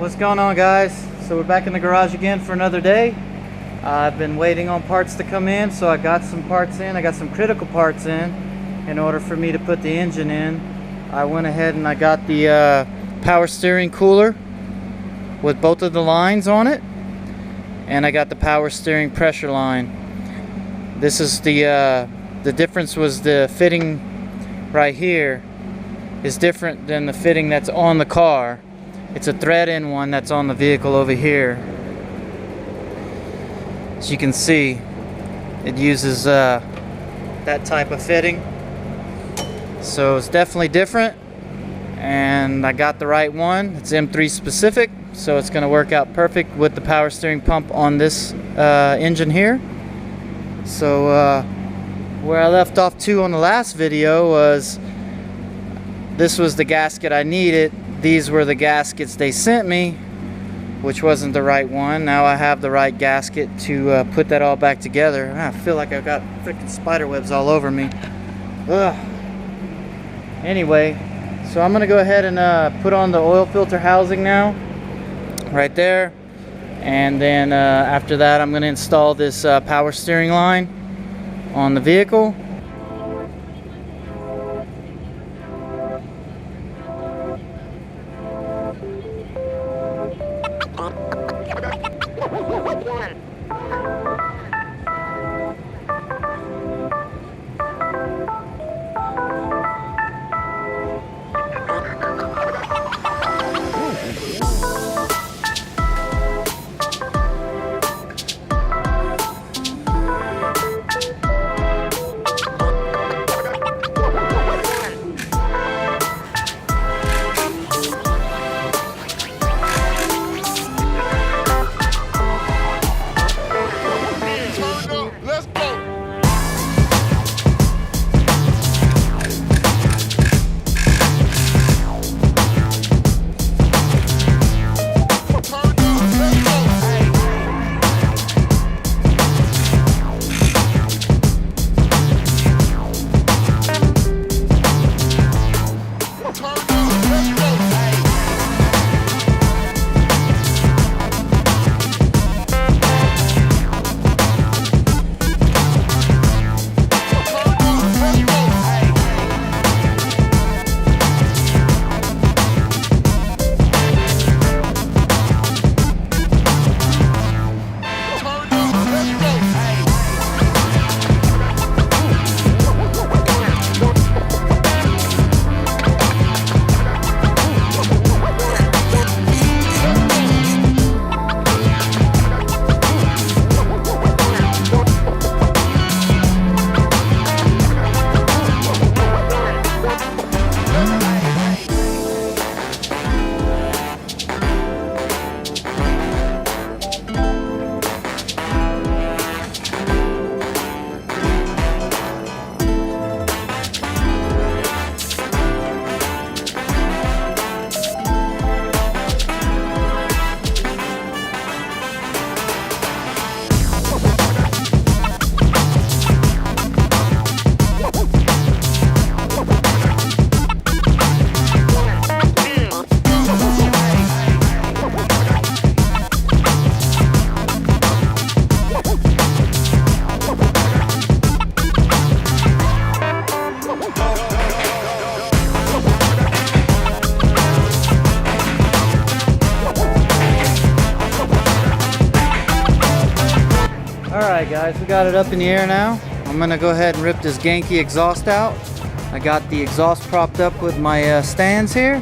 What's going on, guys? So we're back in the garage again for another day. I've been waiting on parts to come in, so I got some parts in. I got some critical parts in order for me to put the engine in. I went ahead and I got the power steering cooler with both of the lines on it, and I got the power steering pressure line. This is the difference was the fitting right here is different than the fitting that's on the car. It's a thread-in one that's on the vehicle over here. As you can see, it uses that type of fitting. So it's definitely different, and I got the right one. It's M3 specific, so it's going to work out perfect with the power steering pump on this engine here. So where I left off to on the last video was this was the gasket I needed. These were the gaskets they sent me, which wasn't the right one. Now I have the right gasket to put that all back together. I feel like I've got freaking spider webs all over me. Ugh. Anyway, so I'm gonna go ahead and put on the oil filter housing now, right there. And then after that, I'm gonna install this power steering line on the vehicle. Alright guys, we got it up in the air now. I'm gonna go ahead and rip this Genki exhaust out. I got the exhaust propped up with my stands here.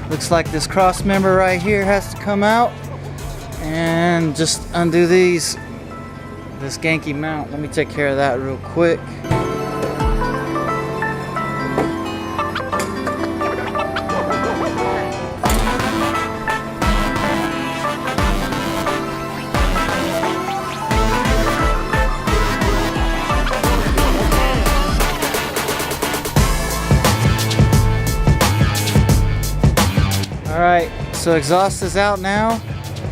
Looks like this cross member right here has to come out, and just undo this Genki mount. Let me take care of that real quick. Alright, so exhaust is out now.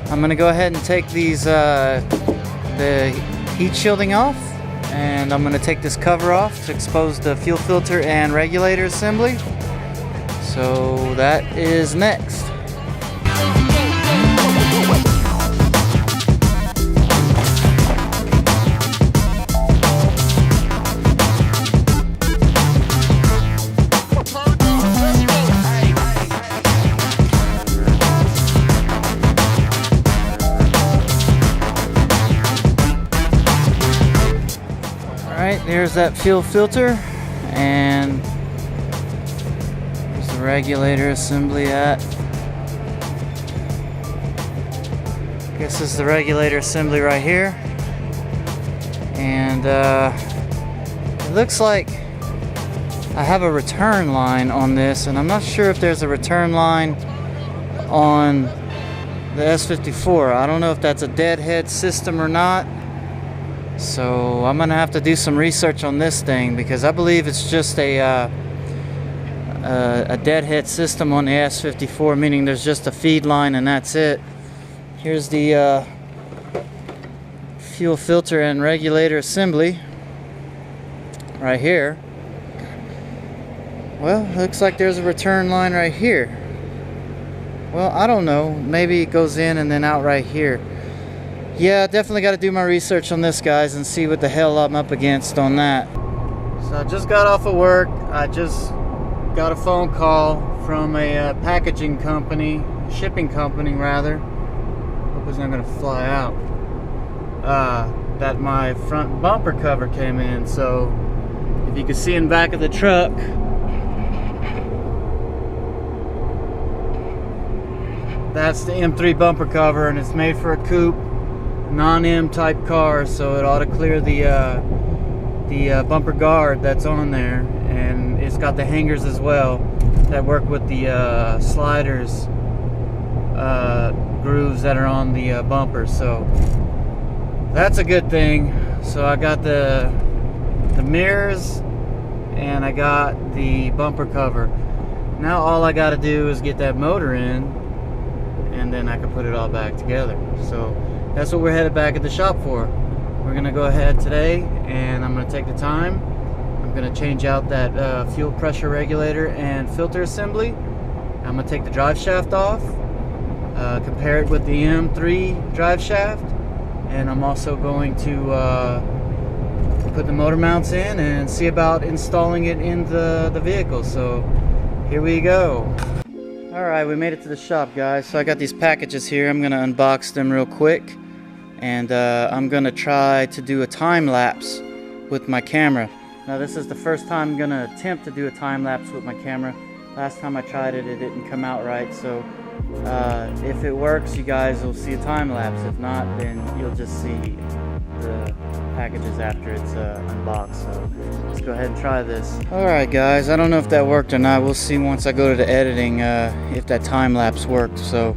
I'm going to go ahead and take these the heat shielding off, and I'm going to take this cover off to expose the fuel filter and regulator assembly. So that is next. Alright, there's that fuel filter, and there's the regulator assembly at. This is the regulator assembly right here. And it looks like I have a return line on this, and I'm not sure if there's a return line on the S54. I don't know if that's a deadhead system or not. So I'm gonna have to do some research on this thing, because I believe it's just a deadhead system on the S54, meaning there's just a feed line and that's it. Here's the fuel filter and regulator assembly right here. Well, looks like there's a return line right here. Well, I don't know, maybe it goes in and then out right here. Yeah, definitely got to do my research on this, guys, and see what the hell I'm up against on that. So I just got off of work. I just got a phone call from a packaging company, shipping company rather. Hope it's not going to fly out. That my front bumper cover came in. So if you can see in back of the truck, that's the M3 bumper cover, and it's made for a coupe, non-M type car, so it ought to clear the bumper guard that's on there, and it's got the hangers as well that work with the sliders grooves that are on the bumper. So that's a good thing. So I got the mirrors and I got the bumper cover. Now all I got to do is get that motor in, and then I can put it all back together. So that's what we're headed back at the shop for. We're gonna go ahead today, and I'm gonna take the time. I'm gonna change out that fuel pressure regulator and filter assembly. I'm gonna take the drive shaft off, compare it with the M3 drive shaft, and I'm also going to put the motor mounts in and see about installing it in the vehicle. So here we go. Alright, we made it to the shop, guys. So I got these packages here. I'm gonna unbox them real quick, and I'm gonna try to do a time lapse with my camera. Now this is the first time I'm gonna attempt to do a time lapse with my camera. Last time I tried it, it didn't come out right. So if it works, you guys will see a time lapse. If not, then you'll just see the packages after it's unboxed. So let's go ahead and try this. Alright guys, I don't know if that worked or not. We'll see once I go to the editing if that time lapse worked. So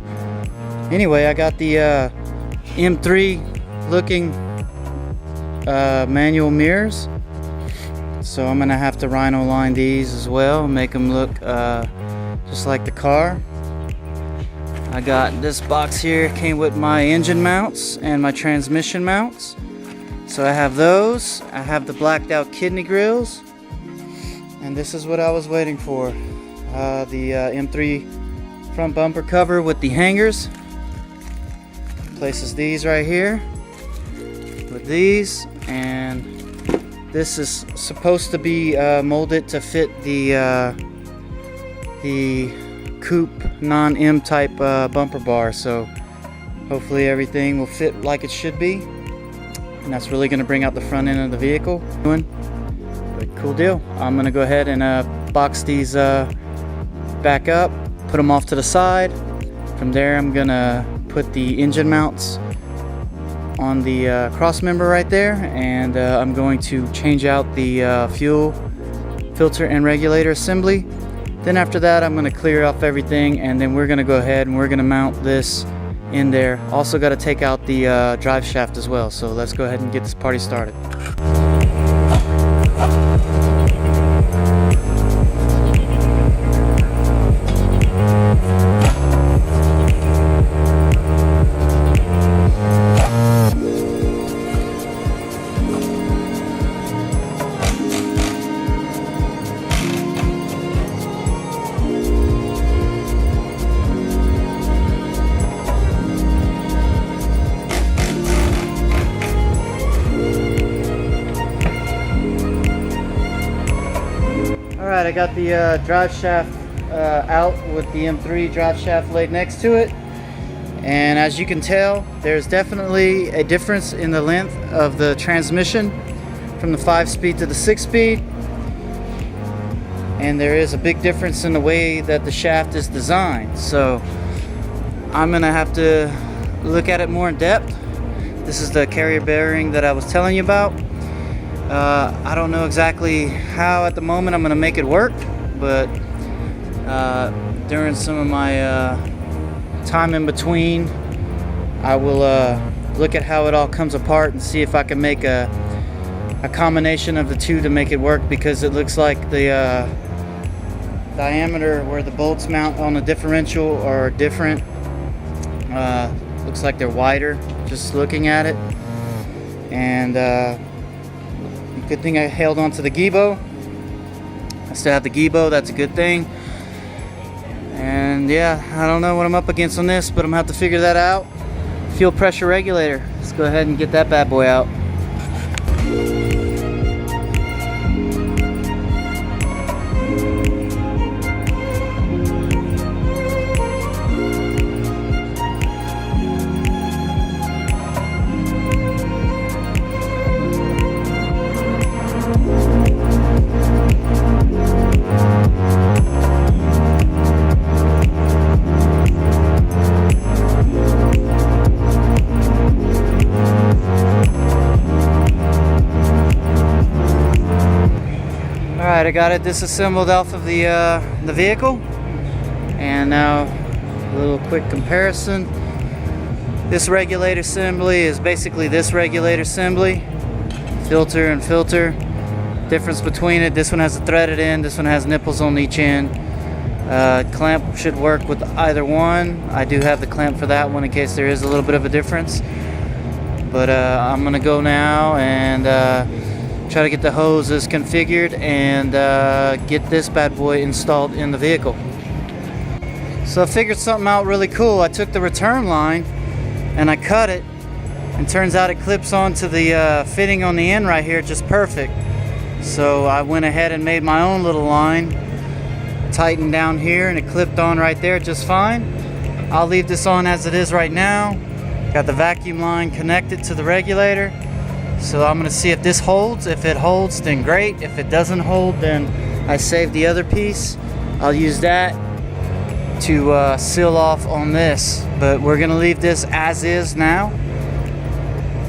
anyway, I got the M3 looking manual mirrors. So I'm gonna have to rhino line these as well, make them look just like the car. I got this box here, came with my engine mounts and my transmission mounts. So I have those. I have the blacked out kidney grills, and this is what I was waiting for. The M3 front bumper cover with the hangers. Places these right here with these, and this is supposed to be molded to fit the coupe non-M type bumper bar. So hopefully everything will fit like it should be. And that's really going to bring out the front end of the vehicle. But cool deal. I'm going to go ahead and box these back up, put them off to the side. From there I'm going to put the engine mounts on the cross member right there, and I'm going to change out the fuel filter and regulator assembly. Then after that I'm going to clear off everything, and then we're going to go ahead and we're going to mount this in there. Also got to take out the drive shaft as well. So let's go ahead and get this party started. Alright, I got the drive shaft out with the M3 drive shaft laid next to it. And as you can tell, there's definitely a difference in the length of the transmission from the 5-speed to the 6-speed. And there is a big difference in the way that the shaft is designed. So I'm gonna have to look at it more in depth. This is the carrier bearing that I was telling you about. I don't know exactly how at the moment I'm gonna make it work, but during some of my time in between, I will look at how it all comes apart and see if I can make a combination of the two to make it work, because it looks like the diameter where the bolts mount on the differential are different. Looks like they're wider just looking at it. And good thing I held on to the Gibo. I still have the Gibo, that's a good thing. And yeah, I don't know what I'm up against on this, but I'm gonna have to figure that out. Fuel pressure regulator. Let's go ahead and get that bad boy out. Alright, I got it disassembled off of the vehicle, and now a little quick comparison. This regulator assembly is basically this regulator assembly, filter and filter. Difference between it, this one has a threaded end, this one has nipples on each end. Clamp should work with either one. I do have the clamp for that one in case there is a little bit of a difference. But I'm gonna go now and try to get the hoses configured and get this bad boy installed in the vehicle. So I figured something out really cool. I took the return line and I cut it, and turns out it clips onto the fitting on the end right here just perfect. So I went ahead and made my own little line, tightened down here, and it clipped on right there just fine. I'll leave this on as it is right now. Got the vacuum line connected to the regulator. So I'm gonna see if this holds. If it holds, then great. If it doesn't hold, then I save the other piece. I'll use that to seal off on this. But we're gonna leave this as is now.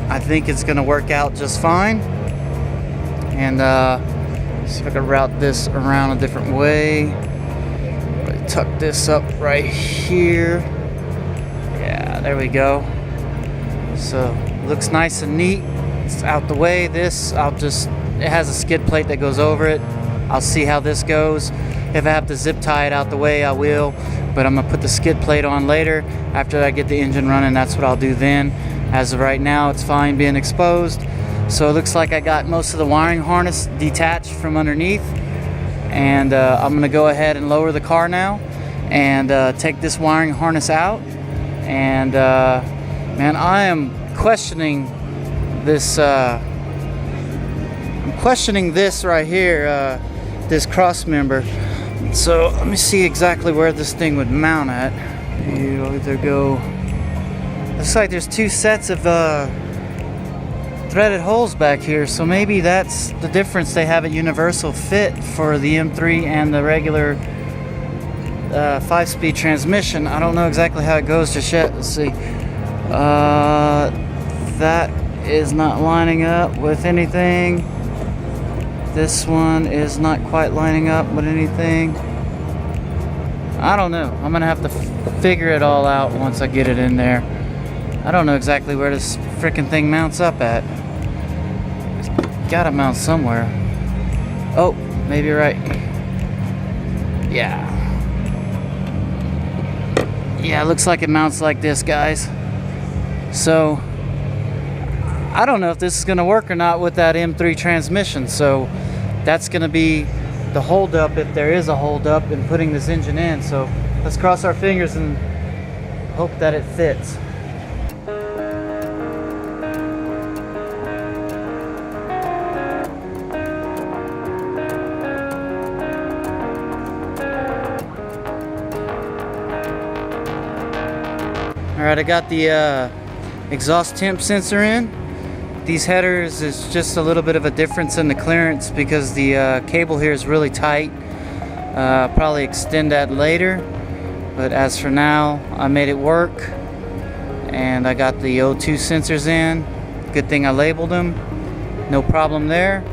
I think it's gonna work out just fine. And see if I can route this around a different way. Tuck this up right here. Yeah, there we go. So looks nice and neat. It's out the way. This, it has a skid plate that goes over it. I'll see how this goes. If I have to zip tie it out the way, I will. But I'm gonna put the skid plate on later after I get the engine running. That's what I'll do then. As of right now, it's fine being exposed. So it looks like I got most of the wiring harness detached from underneath. And I'm gonna go ahead and lower the car now and take this wiring harness out. And man, I am questioning this. I'm questioning this right here, this cross member. So let me see exactly where this thing would mount at. It'll either go. Looks like there's two sets of threaded holes back here, so maybe that's the difference. They have a universal fit for the M3 and the regular 5-speed transmission. I don't know exactly how it goes just yet. Let's see. That is not lining up with anything. This one is not quite lining up with anything. I don't know. I'm gonna have to figure it all out once I get it in there. I don't know exactly where this frickin' thing mounts up at. It's gotta mount somewhere. Oh, maybe you're right. Yeah. Yeah, it looks like it mounts like this, guys. So I don't know if this is gonna work or not with that M3 transmission. So that's gonna be the holdup, if there is a holdup in putting this engine in. So let's cross our fingers and hope that it fits. Alright, I got the exhaust temp sensor in. These headers is just a little bit of a difference in the clearance because the cable here is really tight. Probably extend that later, but as for now I made it work, and I got the O2 sensors in. Good thing I labeled them, no problem there.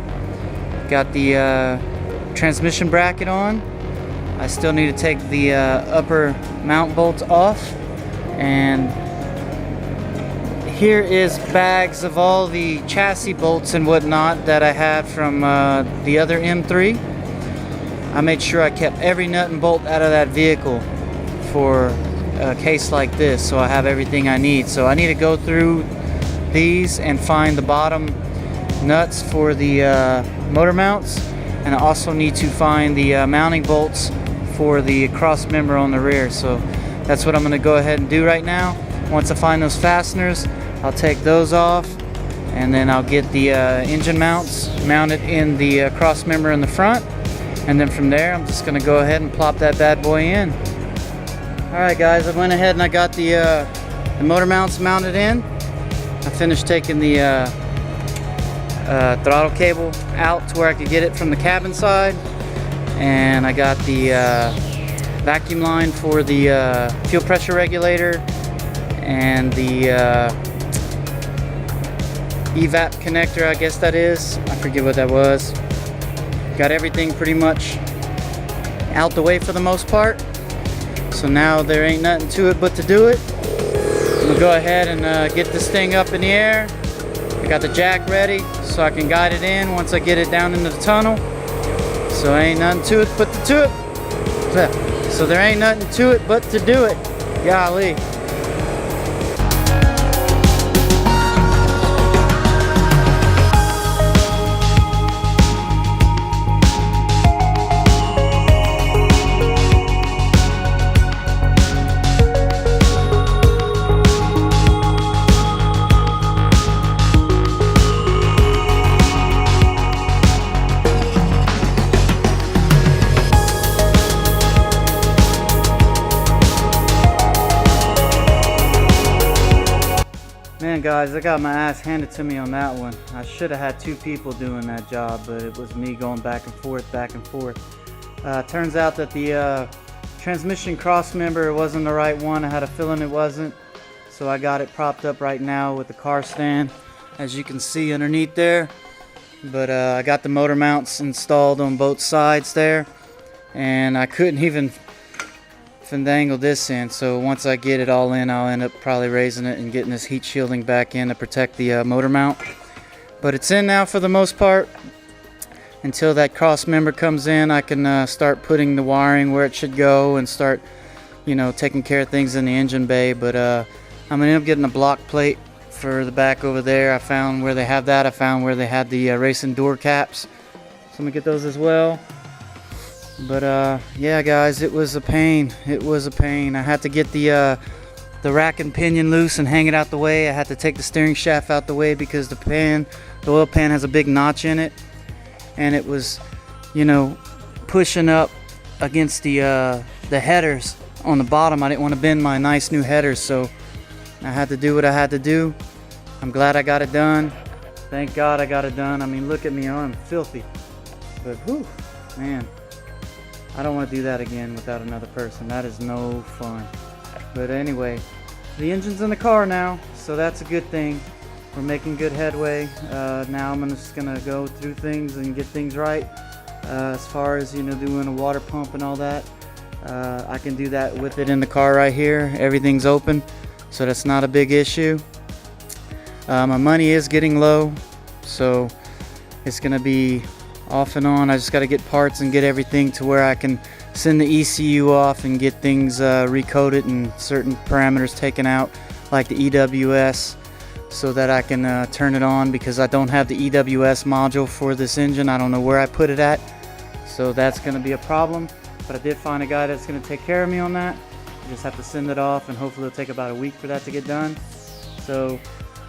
Got the transmission bracket on. I still need to take the upper mount bolts off, and here is bags of all the chassis bolts and whatnot that I had from the other M3. I made sure I kept every nut and bolt out of that vehicle for a case like this, so I have everything I need. So I need to go through these and find the bottom nuts for the motor mounts, and I also need to find the mounting bolts for the cross member on the rear. So that's what I'm going to go ahead and do right now. Once I find those fasteners, I'll take those off, and then I'll get the engine mounts mounted in the cross member in the front, and then from there I'm just going to go ahead and plop that bad boy in. Alright guys, I went ahead and I got the motor mounts mounted in. I finished taking the throttle cable out to where I could get it from the cabin side, and I got the vacuum line for the fuel pressure regulator and the evap connector, I guess that is. I forget what that was. Got everything pretty much out the way for the most part. So now there ain't nothing to it but to do it. I'm gonna go ahead and get this thing up in the air. I got the jack ready so I can guide it in once I get it down into the tunnel. So ain't nothing to it but to do it. So there ain't nothing to it but to do it. Golly. Man guys, I got my ass handed to me on that one. I should have had two people doing that job, but it was me going back and forth, back and forth. Turns out that the transmission cross member wasn't the right one. I had a feeling it wasn't. So I got it propped up right now with the car stand, as you can see underneath there. But I got the motor mounts installed on both sides there, and I couldn't even fandangle this in. So once I get it all in, I'll end up probably raising it and getting this heat shielding back in to protect the motor mount. But it's in now for the most part. Until that cross member comes in, I can start putting the wiring where it should go and start, you know, taking care of things in the engine bay. But I'm gonna end up getting a block plate for the back over there. I found where they have that. I found where they had the racing door caps, so I'm gonna get those as well. But yeah guys, it was a pain. It was a pain. I had to get the rack and pinion loose and hang it out the way. I had to take the steering shaft out the way because the oil pan has a big notch in it, and it was, you know, pushing up against the headers on the bottom. I didn't want to bend my nice new headers, so I had to do what I had to do. I'm glad I got it done. Thank God I got it done. I mean, look at me, I'm filthy. But whew, man, I don't want to do that again without another person. That is no fun. But anyway, the engine's in the car now, so that's a good thing. We're making good headway. Now I'm just gonna go through things and get things right. As far as, you know, doing a water pump and all that, I can do that with it in the car right here. Everything's open, so that's not a big issue. My money is getting low, so it's gonna be off and on. I just got to get parts and get everything to where I can send the ECU off and get things recoded and certain parameters taken out, like the EWS, so that I can turn it on, because I don't have the EWS module for this engine. I don't know where I put it at, so that's going to be a problem. But I did find a guy that's going to take care of me on that. I just have to send it off, and hopefully it'll take about a week for that to get done. So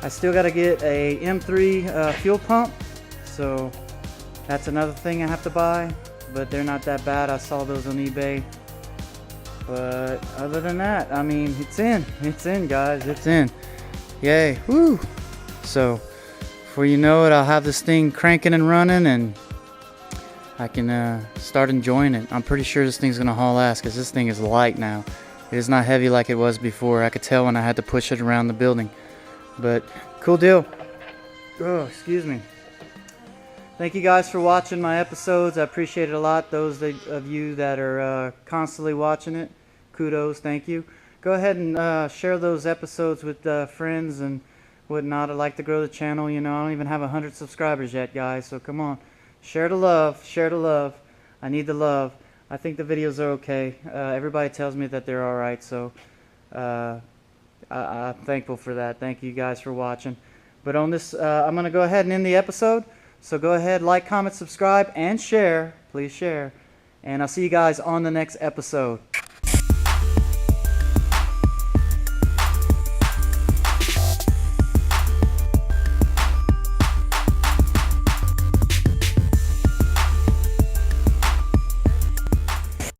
I still got to get a M3 fuel pump, so that's another thing I have to buy, but they're not that bad. I saw those on eBay. But other than that, I mean, it's in guys, it's in. Yay, woo. So before you know it, I'll have this thing cranking and running, and I can start enjoying it. I'm pretty sure this thing's gonna haul ass because this thing is light now. It is not heavy like it was before. I could tell when I had to push it around the building. But cool deal. Oh, excuse me. Thank you guys for watching my episodes. I appreciate it a lot. Those of you that are constantly watching it, kudos, thank you. Go ahead and share those episodes with friends and whatnot. I'd like to grow the channel. You know, I don't even have 100 subscribers yet, guys. So come on, share the love. Share the love. I need the love. I think the videos are okay. Everybody tells me that they're all right. So I'm thankful for that. Thank you guys for watching. But on this, I'm gonna go ahead and end the episode. So go ahead, like, comment, subscribe, and share. Please share. And I'll see you guys on the next episode.